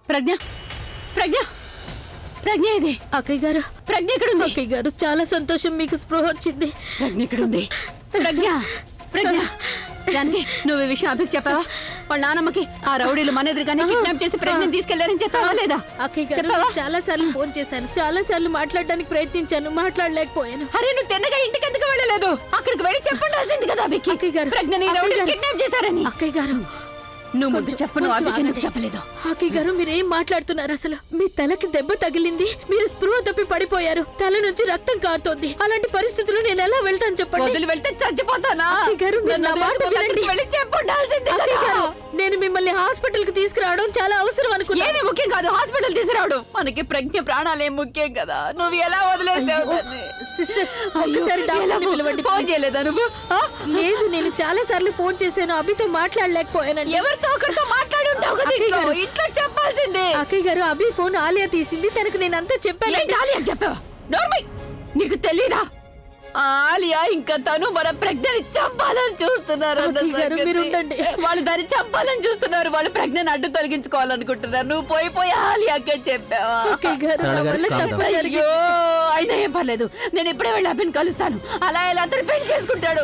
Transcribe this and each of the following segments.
ప్రజ్ఞ ప్రజ్ఞ ప్రజ్ఞ ఇది. అక్కయ్య గారు, ప్రజ్ఞ ఎక్కడుంది? అక్కయ్య గారు చాలా సంతోషం, మీకు స్పృహ వచ్చింది. ప్రజ్ఞ ఎక్కడుంది? ప్రజ్ఞ ప్రజ్ఞ దానికి నువ్వు ఈ విషయం అభికి చెప్పావా? వాళ్ళ నాన్నమ్మకి ఆ రౌడీలు మన ఎదురుగానే కిడ్నాప్ చేసి ప్రజ్ఞని తీసుకెళ్లారని చెప్పావా లేదా? అక్కయ్య గారు, చాలా సార్లు ఫోన్ చేశాను, చాలా సార్లు మాట్లాడడానికి ప్రయత్నించాను, మాట్లాడలేకపోయాను. అరే నువ్వు తిన్నగా ఇంటికి ఎందుకు వెళ్ళలేదు? అక్కడికి వెళ్ళి చెప్పండాల్సింది కదా అభికి. అక్కయ్య గారు, ప్రజ్ఞని రౌడీలు కిడ్నాప్ చేశారని. అక్కయ్య గారు, నువ్వు ముందు చెప్పు, నువ్వు అభికి ఎందుకు చెప్పలేదు? అక్కయ్య గారు, మీరేం మాట్లాడుతున్నారు అసలు? మీ తలకి దెబ్బ తగిలింది, మీరు స్పృహ తప్పి పడిపోయారు, తల నుంచి రక్తం కారుతోంది. అలాంటి పరిస్థితుల్లో నేను ఎలా వెళ్తాను చెప్పండి? వదిలి వెళ్తే చచ్చిపోతానా? అక్కయ్య గారు, మీరు నా మాట వినండి. అక్కయ్య గారు, నేను మిమ్మల్ని హాస్పిటల్ కి తీసుకురావడం చాలా అవసరం అనుకున్నా. ఏమీ ముఖ్యం కాదు హాస్పిటల్ తీసుకురావడం, మనకి ప్రజ్ఞ ప్రాణాలేం ముఖ్యం కదా. నువ్వు ఎలా వదిలేసావు? సిస్టర్, ఒక్కసారి డాక్టర్ని పిలవండి. ఫోన్ చేయలేదా నువ్వు? లేదు, నేను చాలా సార్లు ఫోన్ చేశాను, అభితో మాట్లాడలేకపోయానండి. ఎవరితో ఒకరితో మాట్లాడి ఉంటావు కదా ఇంట్లో చెప్పాల్సిందే. అక్కయ్య గారు, అభి ఫోన్ ఆలియా తీసింది, తనకు నేనంతా చెప్పాను. ఆలియా చెప్పావా? నోర్మై, నీకు తెలీదా? ఆలియా ఇంకా తను మన ప్రజ్ఞని చంపాలని చూస్తున్నారు. వాళ్ళు దాన్ని చంపాలని చూస్తున్నారు. వాళ్ళు ప్రజ్ఞని అడ్డు తొలగించుకోవాలనుకుంటున్నారు. నువ్వు పోయి ఆలియాకే చెప్పావా? అయ్యో, అయినా ఏం పర్లేదు, నేను ఇప్పుడే వెళ్ళి అభిని కలుస్తాను. అలా ఎలా అతను పెళ్లి చేసుకుంటాడు.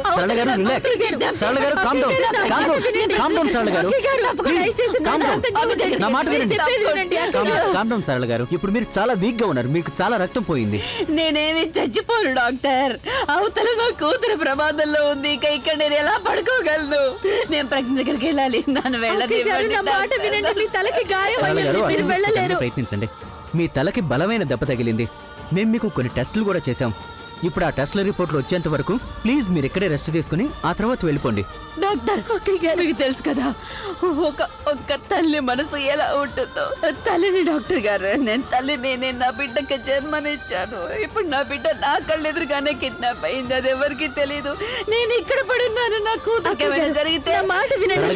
ఇప్పుడు మీరు చాలా వీక్ గా ఉన్నారు, మీకు చాలా రక్తం పోయింది. నేనేమి చచ్చిపోను డాక్టర్. అవతల నా కూతురు ప్రమాదంలో ఉంది. ఇక ఇక్కడ నేను ఎలా పడుకోగలను? నేను ప్రజ్ఞ దగ్గరికి వెళ్ళాలి. నన్ను ప్రయత్నించండి. మీ తలకి బలమైన దెబ్బ తగిలింది. మేము మీకు కొన్ని టెస్టులు కూడా చేశాం. ఇప్పుడు ఆ టెస్ట్ల రిపోర్ట్లు వచ్చేంత వరకు ప్లీజ్ మీరు ఇక్కడే రెస్ట్ తీసుకుని ఆ తర్వాత వెళ్ళిపోండి. డాక్టర్, మీకు తెలుసు కదా ఒక్క తల్లి మనసు ఎలా ఉంటుందో. తల్లిని డాక్టర్ గారు, నేను తల్లిని. నేను నా బిడ్డకి జన్మనిచ్చాను. ఇప్పుడు నా బిడ్డ నా కళ్ళెదురుగానే కిడ్నాప్ అయింది. అది ఎవరికి తెలీదు. నేను ఇక్కడ పడున్నాను. నా కూతురికి ఏమైనా జరిగితే మాట వినండి.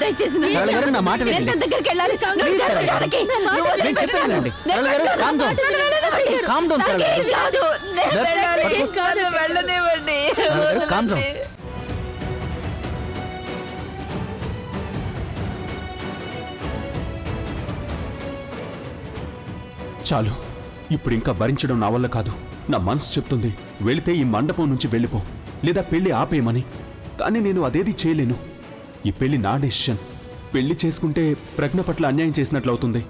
దయచేసి దగ్గరికి వెళ్ళాలి. వెళ్ళనివ్వండి. చాలు, ఇప్పుడు ఇంకా భరించడం నా వల్ల కాదు. నా మనసు చెప్తుంది వెళితే ఈ మండపం నుంచి వెళ్ళిపో, లేదా పెళ్లి ఆపేయమని. కానీ నేను అదేది చేయలేను. ఈ పెళ్లి నా డెసిషన్. పెళ్లి చేసుకుంటే ప్రజ్ఞ పట్ల అన్యాయం చేసినట్లు అవుతుంది.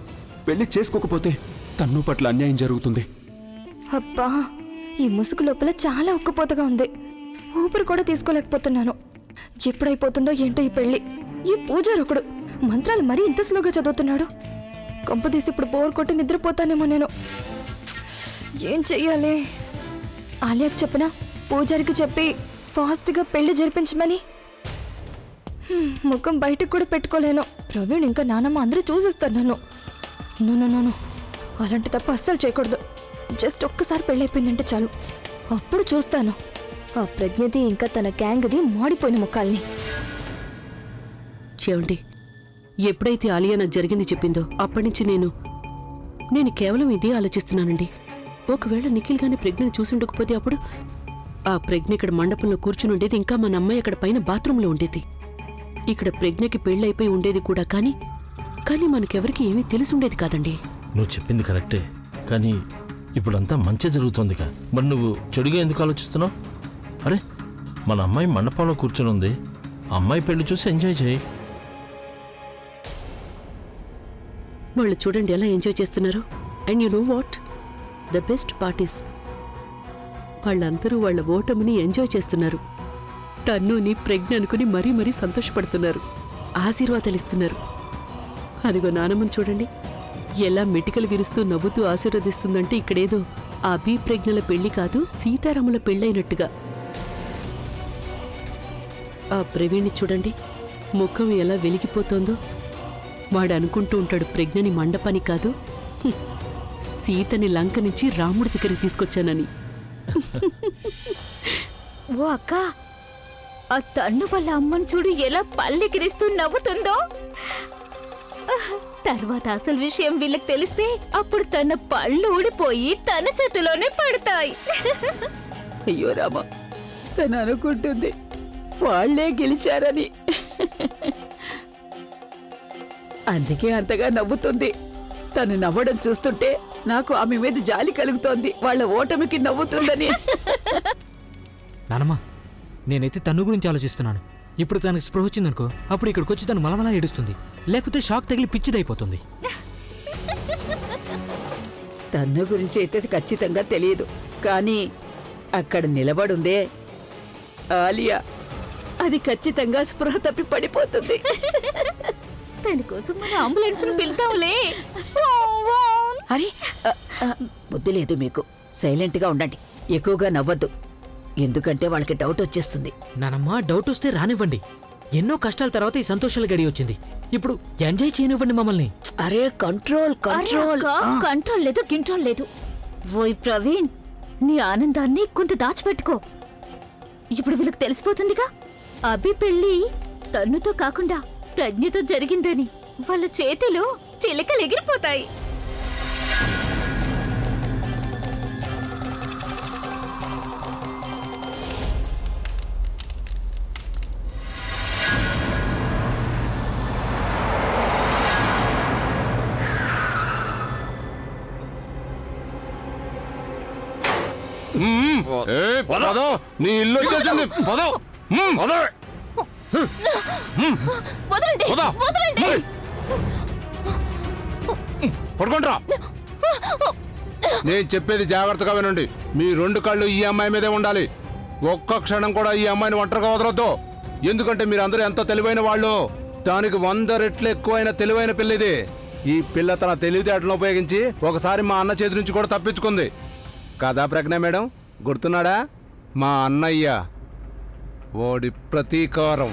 పెళ్లి చేసుకోకపోతే తన్ను పట్ల అన్యాయం జరుగుతుంది. అబ్బా, ఈ ముసుగు లోపల చాలా ఉక్కపోతగా ఉంది. ఊపిరి కూడా తీసుకోలేకపోతున్నాను. ఎప్పుడైపోతుందో ఏంటో ఈ పెళ్లి. ఈ పూజారి ఒకడు మంత్రాలు మరీ ఇంత స్లోగా చదువుతున్నాడు. కొంపదీసి ఇప్పుడు బోర్ కొట్టి నిద్రపోతానేమో నేను. ఏం చెయ్యాలి? ఆలియాకి చెప్పినా, పూజారికి చెప్పి ఫాస్ట్గా పెళ్లి జరిపించమని. ముఖం బయటకు కూడా పెట్టుకోలేను. ప్రవీణ్ ఇంకా నానమ్మ అందరూ చూసేస్తారు నన్ను. నో, అలాంటి తప్ప అస్సలు చేయకూడదు. జస్ట్ ఒక్కసారి పెళ్ళైపోయిందంటే చాలు, అప్పుడు చూస్తాను ఆ ప్రజ్ఞది ఇంకా తన గ్యాంగ్ది మాడిపోయిన ముఖాల్ని. చెవండి, ఎప్పుడైతే ఆలియా నాకు జరిగింది చెప్పిందో అప్పటి నుంచి నేను కేవలం ఇదే ఆలోచిస్తున్నానండి. ఒకవేళ నిఖిల్ గాని ప్రజ్ఞను చూసుండకపోతే అప్పుడు ఆ ప్రజ్ఞ ఇక్కడ మండపంలో కూర్చుని ఉండేది, ఇంకా మన అమ్మాయి అక్కడ పైన బాత్రూంలో ఉండేది. ఇక్కడ ప్రజ్ఞకి పెళ్ళైపోయి ఉండేది కూడా. కానీ మనకెవరికి ఏమీ తెలిసుండేది కాదండి. నువ్వు చెప్పింది కరెక్టే, కానీ ఇప్పుడంతా మంచి జరుగుతోందిగా. మరి నువ్వు చెడుగా ఎందుకు ఆలోచిస్తున్నావు? అరే, మన అమ్మాయి మండపంలో కూర్చొని ఉంది. అమ్మాయి పెళ్లి చూసి ఎంజాయ్ చేయి. వాళ్ళు చూడండి ఎలా ఎంజాయ్ చేస్తున్నారు. And you know what, the best parties, వాళ్ళందరూ వాళ్ళ ఓటమిని ఎంజాయ్ చేస్తున్నారు. తన్నుని ప్రజ్ఞ అనుకుని మరీ సంతోషపడుతున్నారు, ఆశీర్వాదాలు ఇస్తున్నారు. అదిగో నానమ్మని చూడండి, ఎలా మిటికలు విరుస్తూ నవ్వుతూ ఆశీర్వదిస్తుందంటే ఇక్కడేదో అభి ప్రజ్ఞల పెళ్లి కాదు, సీతారాముల పెళ్ళైనట్టుగా. ఆ ప్రవీణ్ని చూడండి, ముఖం ఎలా వెలిగిపోతోందో. వాడు అనుకుంటూ ఉంటాడు ప్రజ్ఞని మండపాని కాదు, సీతని లంక నుంచి రాముడి దగ్గరికి తీసుకొచ్చానని. ఓ అక్క, ఆ తన్ను వాళ్ళ అమ్మని చూడు ఎలా పల్లెకిరిస్తూ నవ్వుతుందో. తర్వాత అసలు విషయం వీళ్ళకి తెలిస్తే అప్పుడు తన పళ్ళు ఊడిపోయి తన చేతిలోనే పడతాయి. అయ్యో రామా, తను అనుకుంటుంది వాళ్లే గెలిచారని. అందుకే అంతగా నవ్వుతుంది. తను నవ్వడం చూస్తుంటే నాకు ఆమె మీద జాలి కలుగుతోంది, వాళ్ళ ఓటమికి నవ్వుతుందని. నానమ్మ, నేనైతే తను గురించి ఆలోచిస్తున్నాను. ఇప్పుడు తనకి స్పృహ వచ్చిందనుకో, అప్పుడు ఇక్కడికి వచ్చి తను మలమలా ఏడుస్తుంది, లేకపోతే షాక్ తగిలి పిచ్చిదైపోతుంది. తన్ను గురించి అయితే ఖచ్చితంగా తెలియదు, కానీ అక్కడ నిలబడుందే ఆలియా, అది ఖచ్చితంగా స్పృహ తప్పి పడిపోతుంది. దానికోసం మన అంబులెన్స్ ను పిలుతాంలే. అరే బుద్ధి లేదు మీకు, సైలెంట్ గా ఉండండి, ఎక్కువగా నవ్వద్దు, ఎందుకంటే వాళ్ళకి డౌట్ వచ్చేస్తుంది. నానమ్మ, డౌట్ వస్తే రానివ్వండి. ఎన్నో కష్టాల తర్వాత ఈ సంతోషాల గడి వచ్చింది. ఇప్పుడు ఎంజాయ్ చేయనివ్వండి మమ్మల్ని. అరే కంట్రోల్ కంట్రోల్. కంట్రోల్ లేదు, గింట్రోల్ లేదు. ఓయ్ ప్రవీణ్, నీ ఆనందాన్ని కొంత దాచిపెట్టుకో. ఇప్పుడు వీళ్ళకి తెలిసిపోతుందిగా అభి పెళ్లి తన్నుతో కాకుండా ప్రజ్ఞతో జరిగిందని. వాళ్ళ చేతిలో చిలకలు ఎగిరిపోతాయి. నీ ఇల్లు వచ్చేసింది. వదలండి, వదలండి. పడుకుంటా. నేను చెప్పేది జాగ్రత్తగా వినండి. మీ 2 కళ్ళు ఈ అమ్మాయి మీదే ఉండాలి. ఒక్క క్షణం కూడా ఈ అమ్మాయిని ఒంటరిగా వదలొద్దు. ఎందుకంటే మీరందరూ ఎంత తెలివైన వాళ్ళు. దానికి 100 రెట్లు ఎక్కువైన తెలివైన పిల్ల ఇది. ఈ పిల్ల తన తెలివితేటలను ఉపయోగించి ఒకసారి మా అన్న చేతి నుంచి కూడా తప్పించుకుంది కదా ప్రజ్ఞ మేడం, గుర్తున్నాడా? మా అన్నయ్య, ఓడి ప్రతీకారం.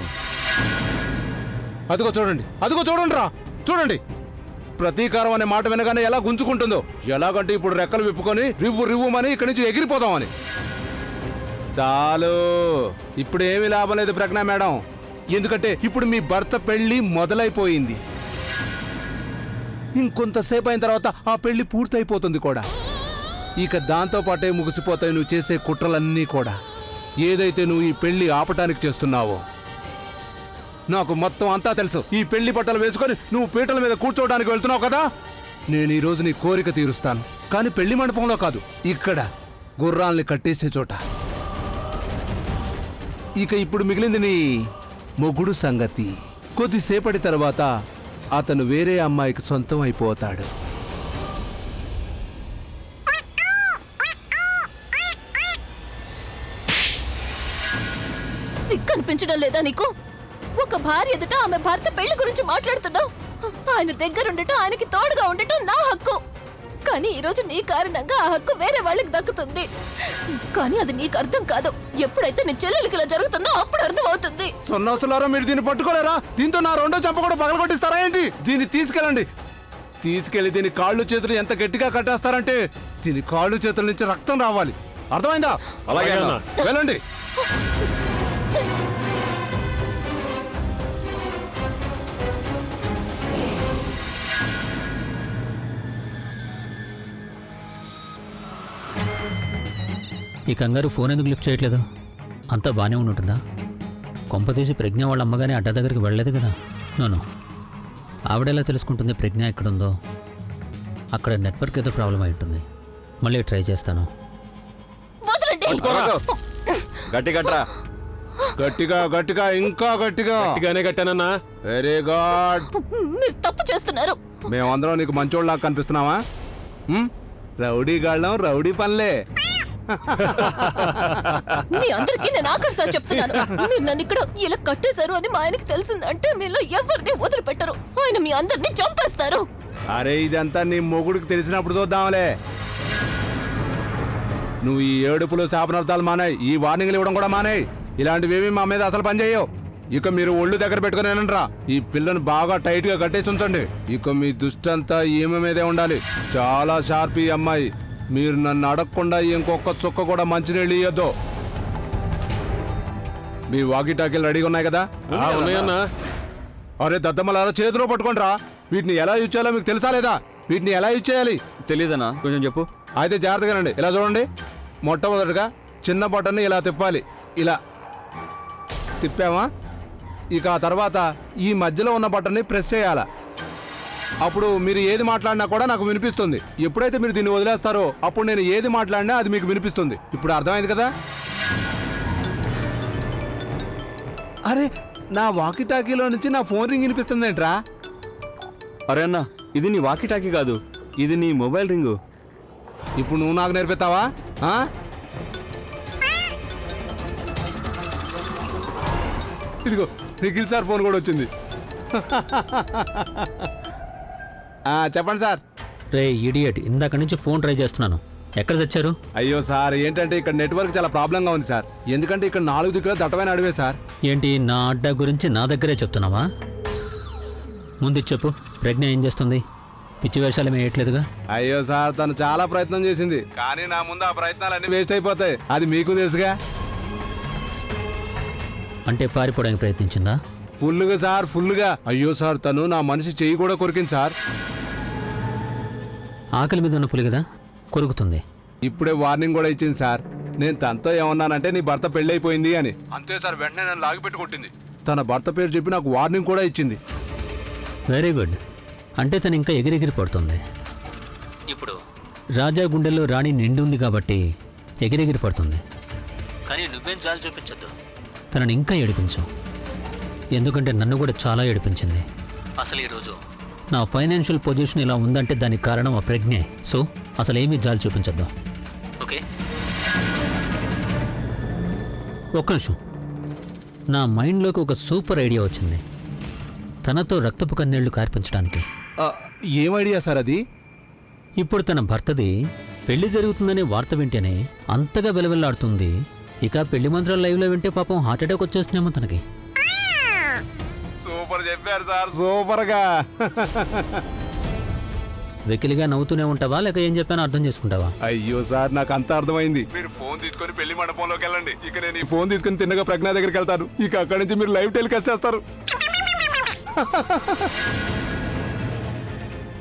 అదిగో చూడండి, అదిగో చూడండి రా, చూడండి. ప్రతీకారం అనే మాట వినగానే ఎలా గుంజుకుంటుందో. ఎలాగంటే ఇప్పుడు రెక్కలు విప్పుకొని రివ్వు రివ్వుమని ఇక్కడి నుంచి ఎగిరిపోదామని. చాలు, ఇప్పుడు ఏమీ లాభం లేదు ప్రజ్ఞ మేడం. ఎందుకంటే ఇప్పుడు మీ భర్త పెళ్లి మొదలైపోయింది. ఇంకొంతసేపు అయిన తర్వాత ఆ పెళ్లి పూర్తయిపోతుంది కూడా. ఇక దాంతో పాటే ముగిసిపోతాయి నువ్వు చేసే కుట్రలన్నీ కూడా. ఏదైతే నువ్వు ఈ పెళ్లి ఆపటానికి చేస్తున్నావో నాకు మొత్తం అంతా తెలుసు. ఈ పెళ్లి బట్టలు వేసుకొని నువ్వు పీటల మీద కూర్చోవడానికి వెళ్తున్నావు కదా. నేను ఈ రోజు నీ కోరిక తీరుస్తాను, కానీ పెళ్లి మండపంలో కాదు, ఇక్కడ గుర్రాల్ని కట్టేసే చోట. ఇక ఇప్పుడు మిగిలింది నీ మొగుడు సంగతి. కొద్దిసేపటి తర్వాత అతను వేరే అమ్మాయికి సొంతం అయిపోతాడు. సిగ్గు అనిపించడం లేదా నీకు? ఒక భార్య ఎదుట ఆమె భర్త పెళ్లి గురించి మాట్లాడుతున్నావు. ఆయన దగ్గరుండటం, ఆయనకి తోడుగా ఉండటం నా హక్కు. కానీ ఈ రోజు నీ కారణంగా ఆ హక్కు వేరే వాళ్ళకి దక్కుతుంది. కానీ అది నీకు అర్థం కాదు. ఎప్పుడైతే నీ చెల్లెలికి ఇలా జరుగుతుందో అప్పుడు అర్థం అవుతుంది. సన్నాసులారా, మీరు దీన్ని పట్టుకోలేరా? దీంతో నా 2వ చెంప కూడా పగలగొట్టిస్తారా ఏంటి? దీన్ని తీసుకెళ్ళండి. తీసుకెళ్లి దీని కాళ్ళు చేతులు ఎంత గట్టిగా కట్టేస్తారంటే దీని కాళ్ళు చేతుల నుంచి రక్తం రావాలి. అర్థమైందా? అలాగే అన్న. వెళ్ళండి. ఈ కంగారు ఫోన్ ఎందుకు లిఫ్ట్ చేయట్లేదు? అంతా బాగానే ఉంటుందా? కొంపతీసి ప్రజ్ఞ వాళ్ళ అమ్మగానే అడ్డ దగ్గరికి వెళ్ళలేదు కదా. నోను, ఆవిడెలా తెలుసుకుంటుంది ప్రజ్ఞ ఎక్కడుందో? అక్కడ నెట్వర్క్ ఏదో ప్రాబ్లం అయి ఉంటుంది. మళ్ళీ ట్రై చేస్తాను. గట్టిగా గట్టిగా ఇంకా గట్టిగానే కట్టానన్నా. Very good. మీరు తప్పు చేస్తున్నారు. మేమందరం నీకు మంచోళ్ళలాగా కనిపిస్తున్నావా? రౌడీ గాళ్ళం, రౌడీ పనులే. మీ అందరికీ నేను ఆఖరిసారి చెప్తున్నాను, మీరు నన్ను ఇక్కడ ఇలా కట్టేశారు అని మా ఆయనకి తెలిసిందంటే మీలో ఎవరిని వదిలిపెట్టరు. ఆయన మీ అందరినీ చంపేస్తారు. అరే, ఇదంతా నీ మొగుడికి తెలిసినప్పుడు చూద్దాంలే. నువ్వు ఈ ఏడుపులు శాపనార్థాలు మానేయ్. ఈ వార్నింగ్లు ఇవ్వడం కూడా మానేయ్. ఇలాంటివేమీ మా మీద అసలు పనిచేయవు. ఇక మీరు ఒళ్ళు దగ్గర పెట్టుకుని ఏనంట్రా. ఈ పిల్లని బాగా టైట్ గా కట్టేసి ఉంచండి. ఇక మీ దృష్టంతా ఈమె మీదే ఉండాలి. చాలా షార్ప్ ఈ అమ్మాయి. మీరు నన్ను అడగకుండా ఇంకొక చుక్క కూడా మంచినీళ్ళు ఇయ్యొద్దు. మీ వాకిటాకీలు రెడీగా ఉన్నాయి కదా? ఉన్నాయన్నా. అరే దద్దమ్మలారా, చేతిలో పట్టుకోండిరా. వీటిని ఎలా యూజ్ చేయాలో మీకు తెలుసా లేదా? వీటిని ఎలా యూజ్ చేయాలి? తెలీదన్నా, కొంచెం చెప్పు. అయితే జాగ్రత్తగానండి. ఇలా చూడండి. మొట్టమొదటిగా చిన్న బటన్ని ఇలా తిప్పాలి. ఇలా తిప్పామా? ఇక ఆ తర్వాత ఈ మధ్యలో ఉన్న బటన్ని ప్రెస్ చేయాలా. అప్పుడు మీరు ఏది మాట్లాడినా కూడా నాకు వినిపిస్తుంది. ఎప్పుడైతే మీరు దీన్ని వదిలేస్తారో అప్పుడు నేను ఏది మాట్లాడినా అది మీకు వినిపిస్తుంది. ఇప్పుడు అర్థమైంది కదా? అరే, నా వాకీ టాకీలో నుంచి నా ఫోన్ రింగ్ వినిపిస్తుంది ఏంట్రా? అరే అన్న, ఇది నీ వాకీ టాకీ కాదు, ఇది నీ మొబైల్ రింగు. ఇప్పుడు నువ్వు నాకు నేర్పిస్తావా? ఇదిగో నిఖిల్ సార్ ఫోన్ కూడా వచ్చింది. చెప్పండి సార్. రే ఇడియట్, ఇందాక నుంచి ఫోన్ ట్రై చేస్తున్నాను. ఎక్కడ తెచ్చారు? అయ్యో సార్, ఏంటంటే ఇక్కడ నెట్వర్క్ చాలా ప్రాబ్లంగా ఉంది సార్. ఎందుకంటే ఇక్కడ 4 దిక్కుల దట్టమైన అడవే సార్. ఏంటి నా అడ్డా గురించి నా దగ్గరే చెప్తున్నావా? ముందు చెప్పు, ప్రజ్ఞ ఏం చేస్తుంది? పిచ్చి వేషాలు ఏమీ వేయట్లేదుగా? అయ్యో సార్, తను చాలా ప్రయత్నం చేసింది, కానీ నా ముందు ఆ ప్రయత్నాలన్నీ వేస్ట్ అయిపోతాయి. అది మీకు తెలుసుగా. అంటే పారిపోవడానికి ప్రయత్నించిందా? ఫుల్లుగా సార్, ఫుల్లుగా. అయ్యో సార్, తను నా మనిషి చెయ్యి కూడా కొరికింది సార్. ఆకలి మీద ఉన్న పులి కదా, కొరుకుతుంది. ఇప్పుడే వార్నింగ్ కూడా ఇచ్చింది సార్. నేను తనతో ఏమన్నానంటే నీ భర్త పెళ్ళైపోయింది అని. అంతే సార్, వెంటనే నన్ను లాగిపెట్టి కొట్టింది. తన భర్త పేరు చెప్పి నాకు వార్నింగ్ కూడా ఇచ్చింది. Very good. అంటే తను ఇంకా ఎగిరెగిరి పడుతుంది. ఇప్పుడు రాజా గుండెల్లో రాణి నిండి ఉంది కాబట్టి ఎగిరెగిరి పడుతుంది. కానీ నువ్వేం జాలి చూపించద్దు, తనని ఇంకా ఏడిపించు. ఎందుకంటే నన్ను కూడా చాలా ఏడిపించింది. అసలు ఈరోజు నా ఫైనాన్షియల్ పొజిషన్ ఇలా ఉందంటే దానికి కారణం ఆ ప్రజ్ఞే. సో అసలు ఏమీ జాలి చూపించద్దు, ఓకే? ఒక్క నిమిషం, నా మైండ్లోకి ఒక సూపర్ ఐడియా వచ్చింది. తనతో రక్తపు కన్నీళ్లు కార్పించడానికి. ఏం ఐడియా సార్ అది? ఇప్పుడు తన భర్తది పెళ్లి జరుగుతుందనే వార్త వింటేనే అంతగా వెలవెల్లాడుతుంది. ఇక పెళ్లి మంత్రాలు లైవ్లో వింటే పాపం హార్ట్అటాక్ వచ్చేస్తుందేమో తనకి. సూపర్ చెప్పారు సార్, సూపర్గా. వెకిలిగా నవ్వుతూనే ఉంటావా, లేక ఏం చెప్పానో అర్థం చేసుకుంటావా? అయ్యో సార్, నాకు అంత అర్థమైంది. మీరు ఫోన్ తీసుకొని పెళ్లి మండపంలోకి వెళ్ళండి. ఇక నేను ఈ ఫోన్ తీసుకొని తిన్నగా ప్రజ్ఞ దగ్గరికి వెళ్తాను. ఇక అక్కడి నుంచి మీరు లైవ్ టెలికాస్ట్ చేస్తారు.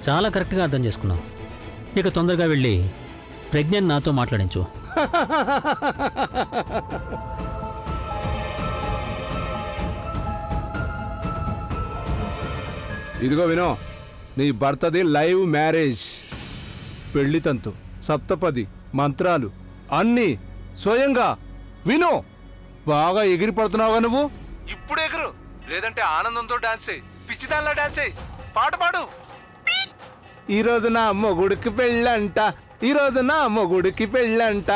చాలా కరెక్ట్గా అర్థం చేసుకున్నావు. ఇక తొందరగా వెళ్ళి ప్రజ్ఞని నాతో మాట్లాడించు. ఇదిగో వినో, నీ భర్తది లైవ్ మ్యారేజ్. పెళ్లి తంతు, సప్తపది, మంత్రాలు అన్నీ స్వయంగా వినో. బాగా ఎగిరి పడుతున్నావుగా నువ్వు. ఇప్పుడు ఎగురు, లేదంటే ఆనందంతో డాన్స్ చేయి, పిచ్చిదానిలా డాన్స్ చేయి, పాట పాడు. ఈ రోజు నా మొగుడికి పెళ్ళంట, ఈ రోజు నా మొగుడికి పెళ్ళంట.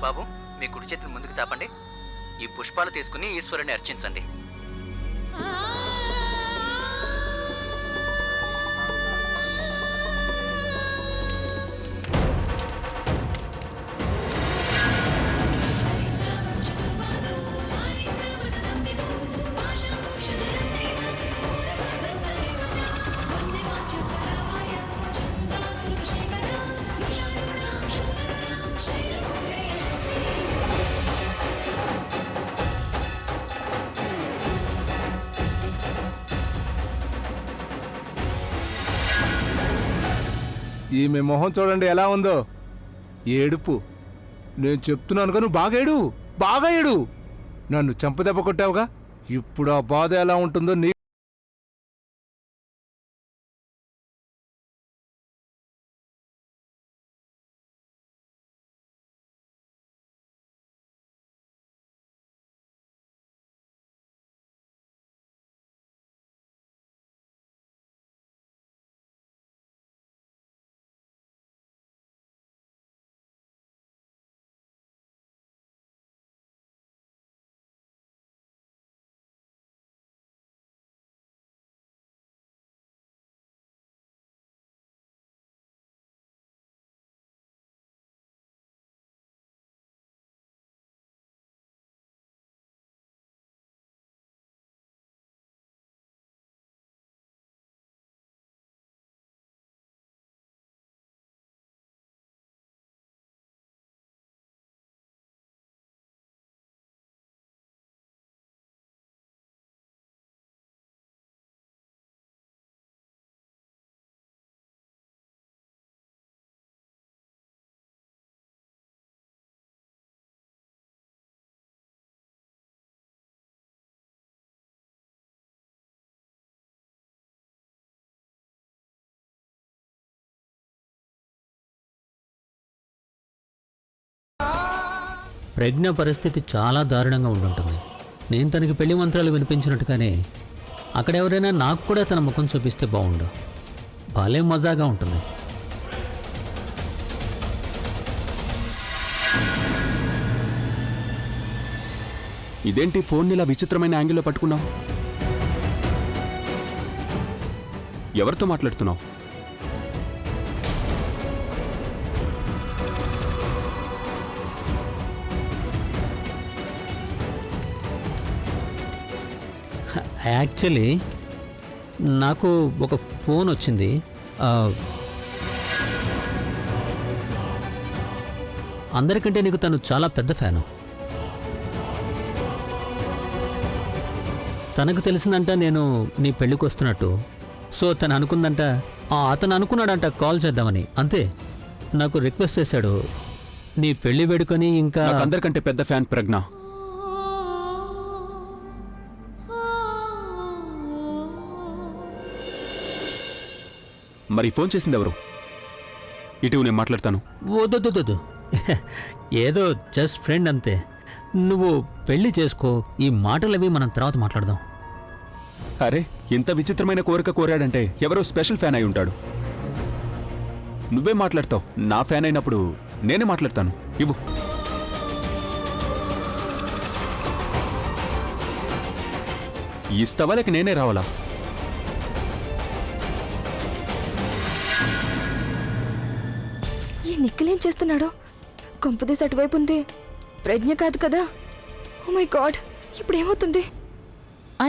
బాబు, మీ కుడి చేతిని ముందుకు చాపండి. ఈ పుష్పాలు తీసుకుని ఈశ్వరుని అర్చించండి. ఈమె మొహం చూడండి ఎలా ఉందో, ఏడుపు. నేను చెప్తున్నాను నువ్వు బాగా ఏడు, బాగా ఏడు. నన్ను చెంపదెబ్బ కొట్టావుగా, ఇప్పుడు ఆ బాధ ఎలా ఉంటుందో నీ ప్రజ్ఞ పరిస్థితి చాలా దారుణంగా ఉండుంటుంది. నేను తనకి పెళ్లి మంత్రాలు వినిపించినట్టుగానే అక్కడ ఎవరైనా నాకు కూడా తన ముఖం చూపిస్తే బాగుండు. భలే మజాగా ఉంటుంది. ఇదేంటి ఫోన్ ఇలా విచిత్రమైన యాంగిల్లో పట్టుకున్నావు? ఎవరితో మాట్లాడుతున్నావు? యాక్చువల్లీ నాకు ఒక ఫోన్ వచ్చింది. అందరికంటే నీకు తను చాలా పెద్ద ఫ్యాను. తనకు తెలిసిందంట నేను నీ పెళ్ళికి వస్తున్నట్టు. సో తను అనుకుందంట, అతను అనుకున్నాడంట కాల్ చేద్దామని. అంతే, నాకు రిక్వెస్ట్ చేశాడు నీ పెళ్లి వేడుకొని. ఇంకా అందరికంటే పెద్ద ఫ్యాన్ ప్రజ్ఞ. మరి ఫోన్ చేసింది ఎవరు? ఇటు నేను మాట్లాడతాను. వద్దు, ఏదో జస్ట్ ఫ్రెండ్ అంతే. నువ్వు పెళ్లి చేసుకో, ఈ మాటలవి మనం తర్వాత మాట్లాడదాం. అరే, ఇంత విచిత్రమైన కోరిక కోరాడంటే ఎవరో స్పెషల్ ఫ్యాన్ అయి ఉంటాడు. నువ్వే మాట్లాడతావు. నా ఫ్యాన్ అయినప్పుడు నేనే మాట్లాడతాను. ఇవ్వు. ఇస్తావా లేక నేనే రావాలా? ఈ నిఖిలేం చేస్తున్నాడో? కొంపదీసి అటువైపు ఉంది. ప్రజ్ఞ కాదు కదా? ఓ మై గాడ్, ఇప్పుడు ఏమవుతుంది?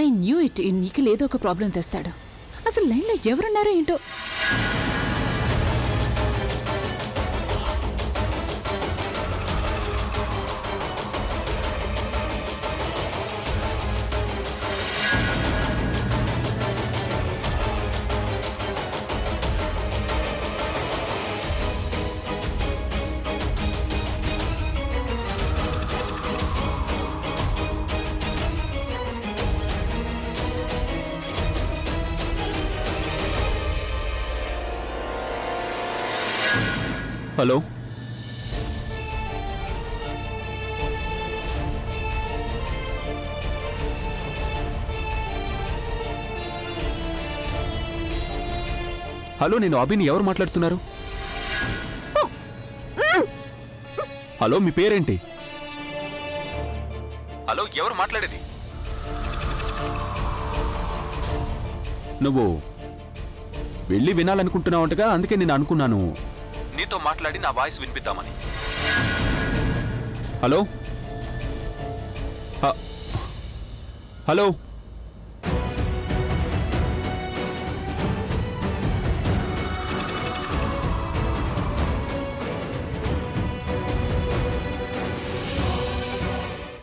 I knew it. ఈ నిఖిల్ ఏదో ఒక ప్రాబ్లం తెస్తాడు. అసలు లైన్లో ఎవరున్నారో ఏంటో. హలో, హలో, నేను అభిని. ఎవరు మాట్లాడుతున్నారు? హలో, మీ పేరేంటి? హలో, ఎవరు మాట్లాడేది? నువ్వు వెళ్ళి వినాలనుకుంటున్నావంటగా, అందుకే నేను అనుకున్నాను నీతో మాట్లాడి నా వాయిస్ వినిపిద్దామని. Hello, hello.